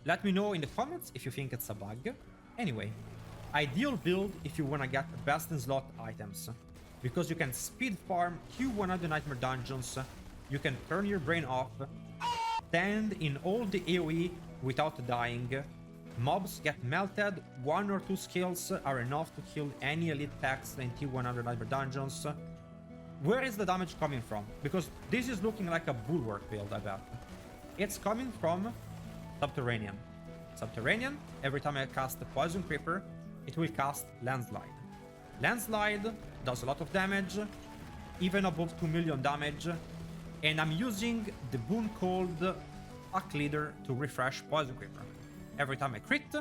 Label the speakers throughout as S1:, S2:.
S1: Let me know in the comments if you think it's a bug. Anyway, ideal build if you wanna get best in slot items, because you can speed farm Q100 Nightmare Dungeons, you can turn your brain off, stand in all the AoE without dying, mobs get melted, 1 or 2 skills are enough to kill any elite techs in T100 Nightmare Dungeons. Where is the damage coming from? Because this is looking like a bulwark build, I bet. It's coming from Subterranean. Subterranean, every time I cast the Poison Creeper, it will cast Landslide. Landslide does a lot of damage, even above 2 million damage, and I'm using the boon called Pack Leader to refresh Poison Creeper. Every time I crit,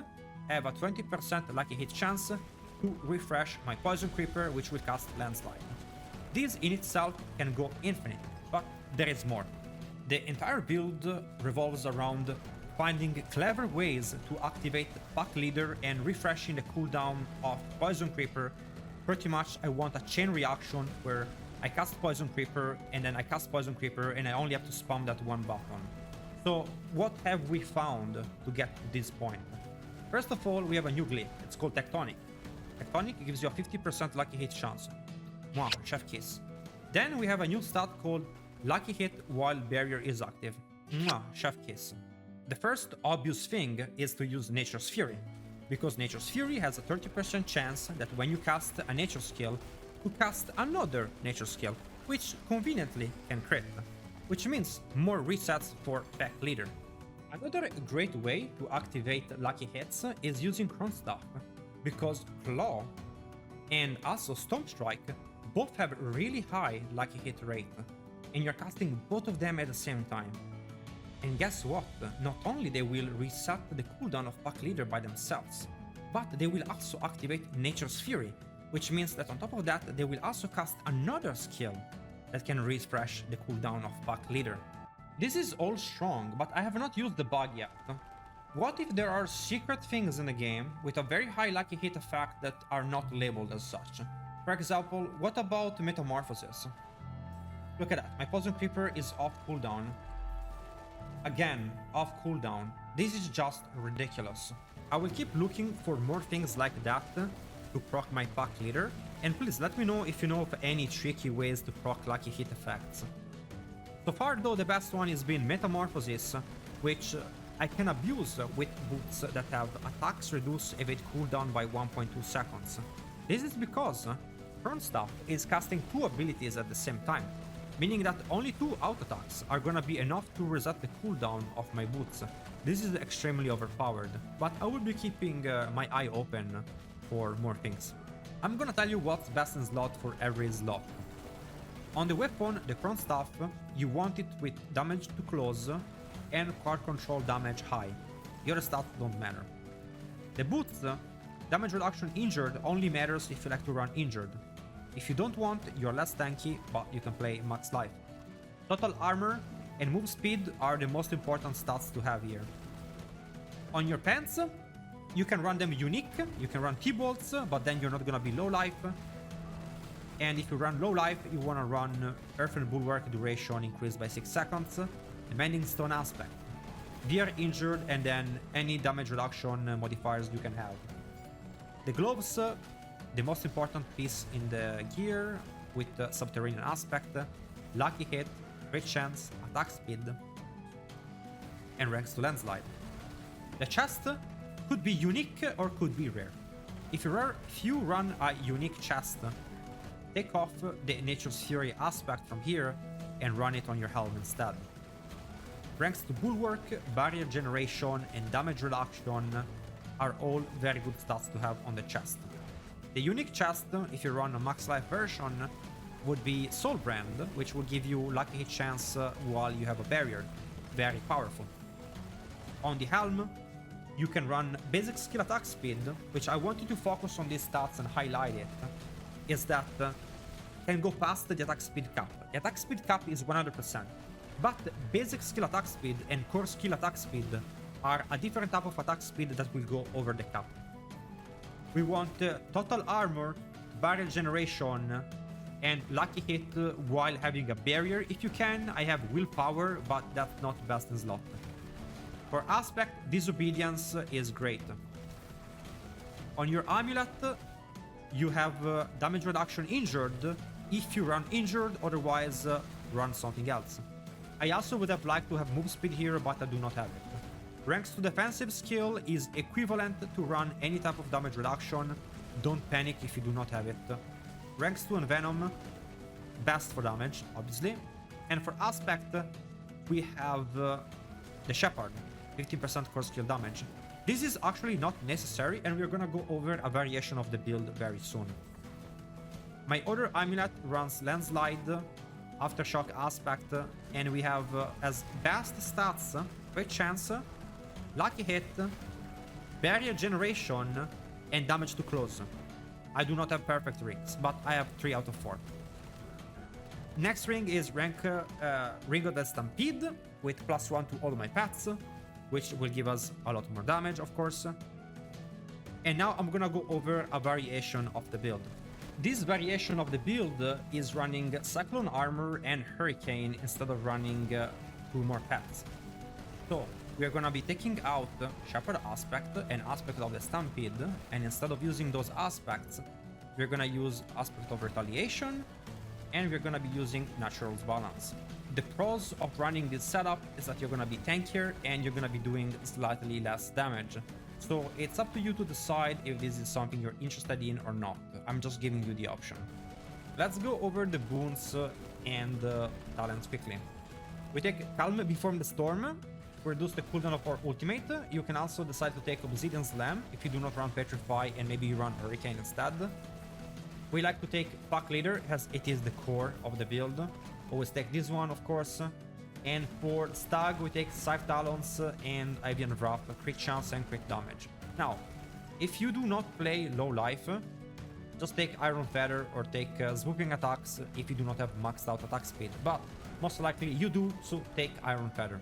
S1: I have a 20% lucky hit chance to refresh my Poison Creeper, which will cast Landslide. This in itself can go infinite, but there is more. The entire build revolves around finding clever ways to activate Pack Leader and refreshing the cooldown of Poison Creeper. Pretty much I want a chain reaction where I cast Poison Creeper and then I cast Poison Creeper and I only have to spam that one button. So what have we found to get to this point? First of all, we have a new glyph. It's called Tectonic. Tectonic gives you a 50% lucky hit chance. Wow, chef kiss. Then we have a new stat called Lucky Hit while barrier is active. Mwah, chef kiss. The first obvious thing is to use Nature's Fury, because Nature's Fury has a 30% chance that when you cast a nature skill, to cast another nature skill, which conveniently can crit, which means more resets for Pack Leader. Another great way to activate lucky hits is using Cron Staff, because Claw and also Storm Strike both have really high lucky hit rate, and you're casting both of them at the same time. And guess what? Not only they will reset the cooldown of Pack Leader by themselves, but they will also activate Nature's Fury, which means that on top of that they will also cast another skill that can refresh the cooldown of Pack Leader. This is all strong, but I have not used the bug yet. What if there are secret things in the game with a very high lucky hit effect that are not labeled as such? For example, what about Metamorphosis? Look at that, my Poison Creeper is off cooldown. Again, off cooldown. This is just ridiculous. I will keep looking for more things like that to proc my Pack Leader, and please let me know if you know of any tricky ways to proc lucky hit effects. So far though, the best one has been Metamorphosis, which I can abuse with boots that have attacks reduce evade cooldown by 1.2 seconds. This is because Cron Staff is casting 2 abilities at the same time, meaning that only 2 auto attacks are gonna be enough to reset the cooldown of my boots. This is extremely overpowered, but I will be keeping my eye open for more things. I'm gonna tell you what's best in slot for every slot. On the weapon, the Cron Staff, you want it with damage to close and card control damage high. The other stats don't matter. The boots, damage reduction injured only matters if you like to run injured. If you don't want, you're less tanky, but you can play max life. Total armor and move speed are the most important stats to have here. On your pants, you can run them unique, you can run T-bolts, but then you're not gonna be low life. And if you run low life, you wanna run Earth and Bulwark duration increased by 6 seconds, the Mending Stone aspect, VR injured, and then any damage reduction modifiers you can have. The gloves, the most important piece in the gear with the Subterranean aspect, lucky hit, crit chance, attack speed, and ranks to Landslide. The chest could be unique or could be rare. If you run a unique chest, take off the Nature's Fury aspect from here and run it on your helm instead. Ranks to Bulwark, Barrier Generation, and Damage Reduction are all very good stats to have on the chest. The unique chest, if you run a max life version, would be Soul Brand, which will give you lucky hit chance while you have a barrier. Very powerful. On the helm, you can run basic skill attack speed, which I want you to focus on these stats and highlight it, is that can go past the attack speed cap. The attack speed cap is 100%, but basic skill attack speed and core skill attack speed are a different type of attack speed that will go over the cap. We want total armor, barrier generation, and lucky hit while having a barrier if you can. I have willpower, but that's not best in slot. For aspect, disobedience is great. On your amulet, you have damage reduction injured if you run injured, otherwise run something else. I also would have liked to have move speed here, but I do not have it. Ranks to defensive skill is equivalent to run any type of damage reduction. Don't panic if you do not have it. Ranks to envenom, best for damage, obviously. And for aspect, we have the Shepherd, 15% core skill damage. This is actually not necessary, and we're gonna go over a variation of the build very soon. My other amulet runs Landslide, Aftershock aspect, and we have as best stats, great chance, lucky hit, barrier generation, and damage to close. I do not have perfect rings, but I have 3 out of 4. Next ring is Ring of the Stampede, with +1 to all my pets, which will give us a lot more damage, of course. And now I'm gonna go over a variation of the build. This variation of the build is running Cyclone Armor and Hurricane instead of running 2 more pets. So we are gonna be taking out Shepherd Aspect and Aspect of the Stampede, and instead of using those aspects, we're gonna use Aspect of Retaliation, and we're gonna be using Natural's Balance. The pros of running this setup is that you're gonna be tankier and you're gonna be doing slightly less damage. So it's up to you to decide if this is something you're interested in or not. I'm just giving you the option. Let's go over the boons and talents quickly. We take Calm Before the Storm, reduce the cooldown of our ultimate. You can also decide to take Obsidian Slam if you do not run Petrify and maybe you run Hurricane instead. We like to take Pack Leader as it is the core of the build. Always take this one, of course. And for Stag, we take Scythe Talons and Avian Wrath, crit chance and crit damage. Now, if you do not play low life, just take Iron Feather or take swooping attacks if you do not have maxed out attack speed. But most likely you do, so take Iron Feather.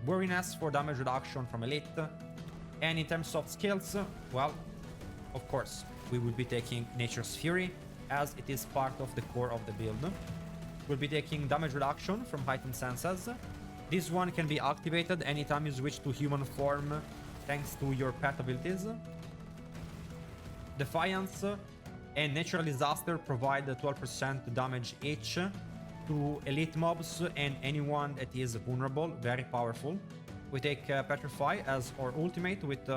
S1: Wariness for damage reduction from Elite. And in terms of skills, well, of course, we will be taking Nature's Fury, as it is part of the core of the build. We'll be taking damage reduction from Heightened Senses. This one can be activated anytime you switch to human form, thanks to your pet abilities. Defiance and Natural Disaster provide 12% damage each to elite mobs and anyone that is vulnerable, very powerful. We take Petrify as our ultimate with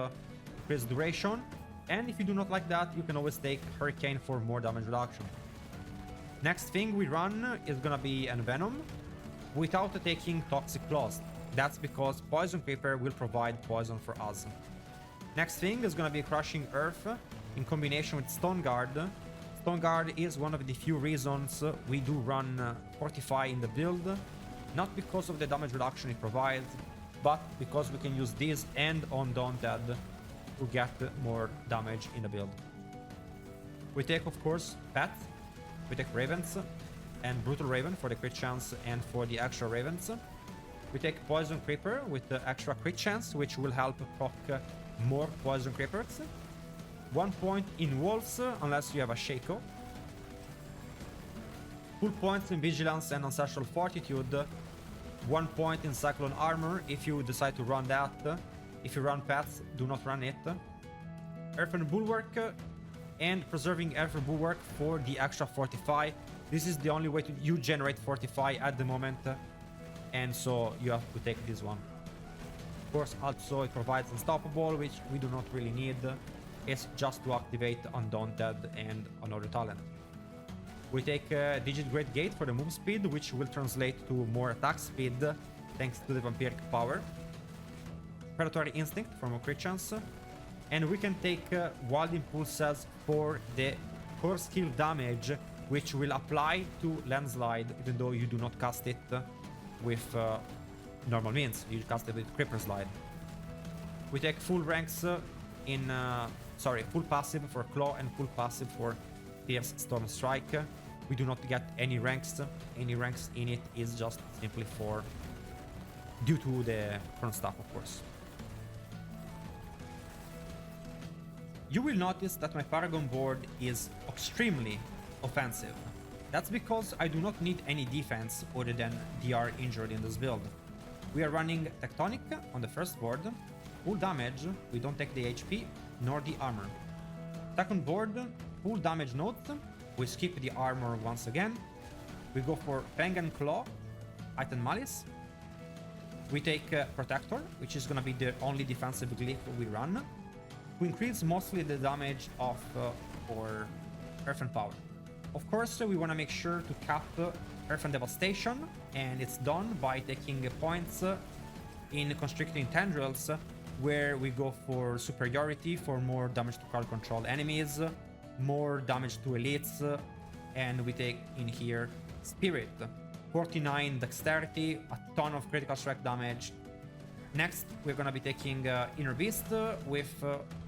S1: increased duration. And if you do not like that, you can always take Hurricane for more damage reduction. Next thing we run is gonna be Envenom without taking Toxic Claws. That's because Poison Creeper will provide poison for us. Next thing is gonna be Crushing Earth in combination with Stone Guard. Stone Guard is one of the few reasons we do run Fortify in the build. Not because of the damage reduction it provides, but because we can use this and Undaunted to get more damage in the build. We take, of course, Pet. We take Ravens and Brutal Raven for the crit chance and for the extra Ravens. We take Poison Creeper with the extra crit chance, which will help proc more Poison Creepers. 1 point in Wolves, unless you have a Shaco. Full points in Vigilance and Ancestral Fortitude. 1 point in Cyclone Armor if you decide to run that. If you run Pets, do not run it. Earthen Bulwark and Preserving Earthen Bulwark for the extra Fortify. This is the only way you generate Fortify at the moment, and so you have to take this one. Of course, also it provides Unstoppable, which we do not really need. It's just to activate Undaunted and another talent. We take Digit Great Gate for the move speed, which will translate to more attack speed thanks to the Vampiric power. Predatory Instinct for more crit chance. And we can take Wild Impulses for the core skill damage, which will apply to Landslide, even though you do not cast it with normal means. You cast it with Creeper Slide. We take full ranks full passive for Claw and full passive for Fierce Storm Strike. We do not get any ranks. Any ranks in it is just simply due to the current stuff, of course. You will notice that my Paragon board is extremely offensive. That's because I do not need any defense other than DR injured in this build. We are running Tectonic on the first board. Full damage, we don't take the HP nor the armor. Second board, full damage notes. We skip the armor once again. We go for Fang and Claw, Item Malice. We take Protector, which is gonna be the only defensive glyph we run, to increase mostly the damage of our Earth and Power. Of course, we wanna make sure to cap Earth and Devastation, and it's done by taking points in Constricting Tendrils, where we go for Superiority for more damage to crowd control enemies, more damage to elites, and we take in here Spirit, 49 Dexterity, a ton of critical strike damage. Next, we're gonna be taking Inner Beast with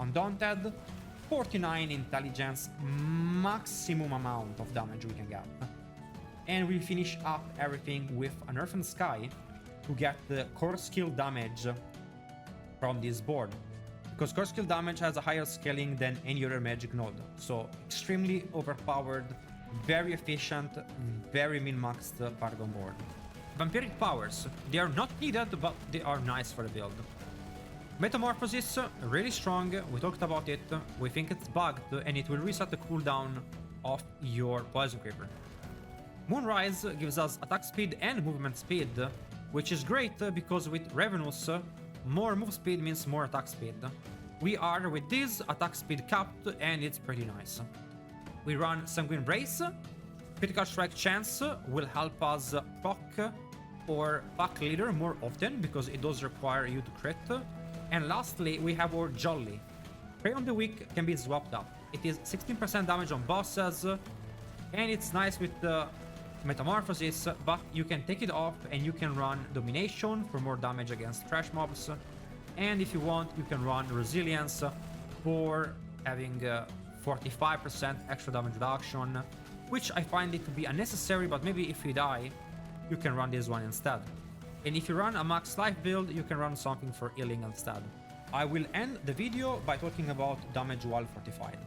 S1: Undaunted, 49 Intelligence, maximum amount of damage we can get. And we finish up everything with an Earth and Sky to get the core skill damage from this board, because core skill damage has a higher scaling than any other magic node, so extremely overpowered, very efficient, very min-maxed Paragon board. Vampiric powers, they are not needed, but they are nice for the build. Metamorphosis, really strong, we talked about it, we think it's bugged and it will reset the cooldown of your Poison Creeper. Moonrise gives us attack speed and movement speed, which is great because with Ravenous, more move speed means more attack speed. We are with this attack speed capped and it's pretty nice. We run Sanguine Brace. Critical strike chance will help us proc or pack leader more often because it does require you to crit. And lastly, we have our Jolly. Prey on the Weak can be swapped up. It is 16% damage on bosses, and it's nice with the Metamorphosis, but you can take it off and you can run Domination for more damage against trash mobs. And if you want, you can run Resilience for having 45% extra damage reduction, which I find it to be unnecessary, but maybe if you die, you can run this one instead. And if you run a max life build, you can run something for healing instead. I will end the video by talking about damage while fortified.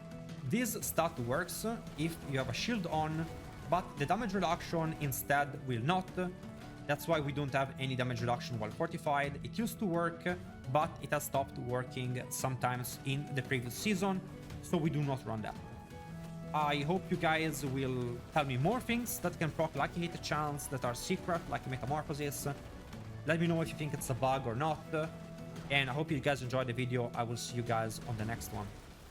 S1: This stat works if you have a shield on, but the damage reduction instead will not. That's why we don't have any damage reduction while fortified. It used to work, but it has stopped working sometimes in the previous season, so we do not run that. I hope you guys will tell me more things that can proc Lucky Hit chance that are secret, like Metamorphosis. Let me know if you think it's a bug or not. And I hope you guys enjoyed the video. I will see you guys on the next one.